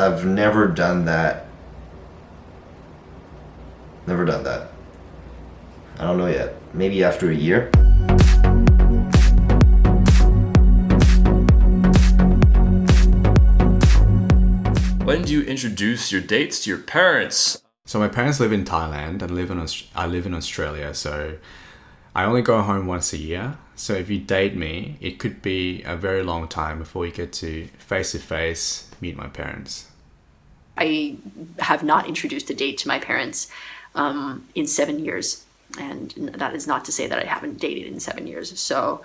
I've never done that. Never done that. I don't know yet. Maybe after a year. When do you introduce your dates to your parents? So my parents live in Thailand and I live in Australia, so I only go home once a year. So if you date me, it could be a very long time before you get to face meet my parents. I have not introduced a date to my parents in 7 years. And that is not to say that I haven't dated in 7 years. So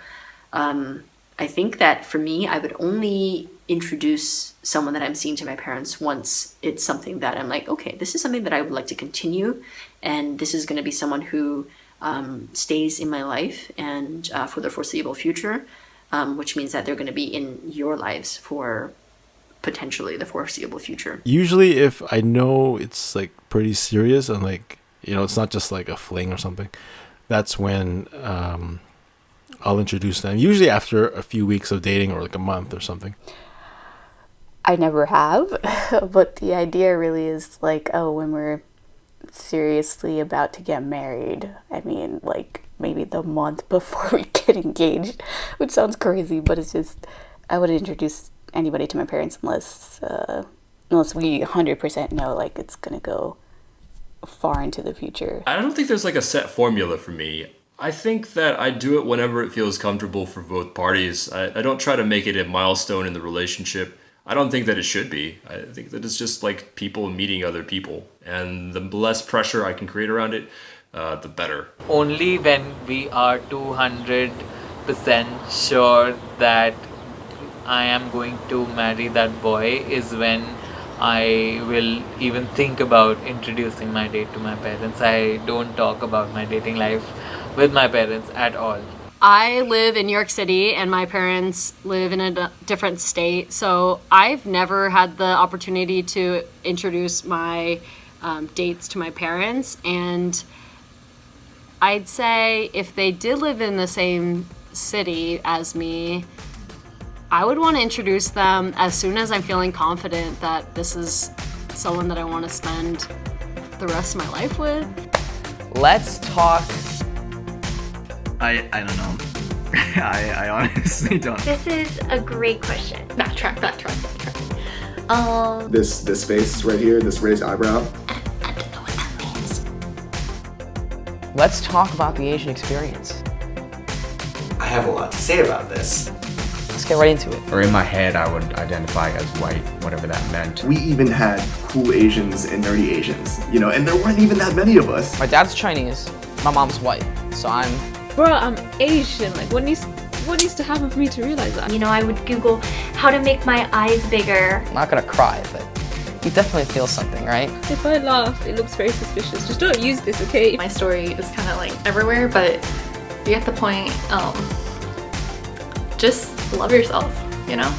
I think that for me, I would only introduce someone that I'm seeing to my parents once it's something that I'm like, okay, this is something that I would like to continue. And this is going to be someone who stays in my life and for the foreseeable future, which means that they're going to be in your lives for potentially the foreseeable future. Usually if I know it's like pretty serious and like, you know, it's not just like a fling or something, that's when I'll introduce them. Usually after a few weeks of dating or like a month or something. I never have, but the idea really is like, oh, when we're seriously about to get married, I mean, like maybe the month before we get engaged, which sounds crazy, but it's just, I wouldn't introduce anybody to my parents unless we 100% know like it's gonna go far into the future. I don't think there's like a set formula for me. I think that I do it whenever it feels comfortable for both parties. I don't try to make it a milestone in the relationship. I don't think that it should be. I think that it's just like people meeting other people. And the less pressure I can create around it, the better. Only when we are 200% sure that I am going to marry that boy is when I will even think about introducing my date to my parents. I don't talk about my dating life with my parents at all. I live in New York City and my parents live in a different state, so I've never had the opportunity to introduce my dates to my parents. And I'd say if they did live in the same city as me, I would want to introduce them as soon as I'm feeling confident that this is someone that I want to spend the rest of my life with. Let's talk. I don't know. I honestly don't. This is a great question. Backtrack. This face right here, this raised eyebrow. I don't know what that means. Let's talk about the Asian experience. I have a lot to say about this. Let's get right into it. Or in my head, I would identify as white, whatever that meant. We even had cool Asians and nerdy Asians, you know, and there weren't even that many of us. My dad's Chinese, my mom's white, so I'm Asian. Like, what needs to happen for me to realize that? You know, I would Google how to make my eyes bigger. I'm not gonna cry, but you definitely feel something, right? If I laugh, it looks very suspicious. Just don't use this, okay? My story is kind of like everywhere, but you get the point. Just love yourself, you know?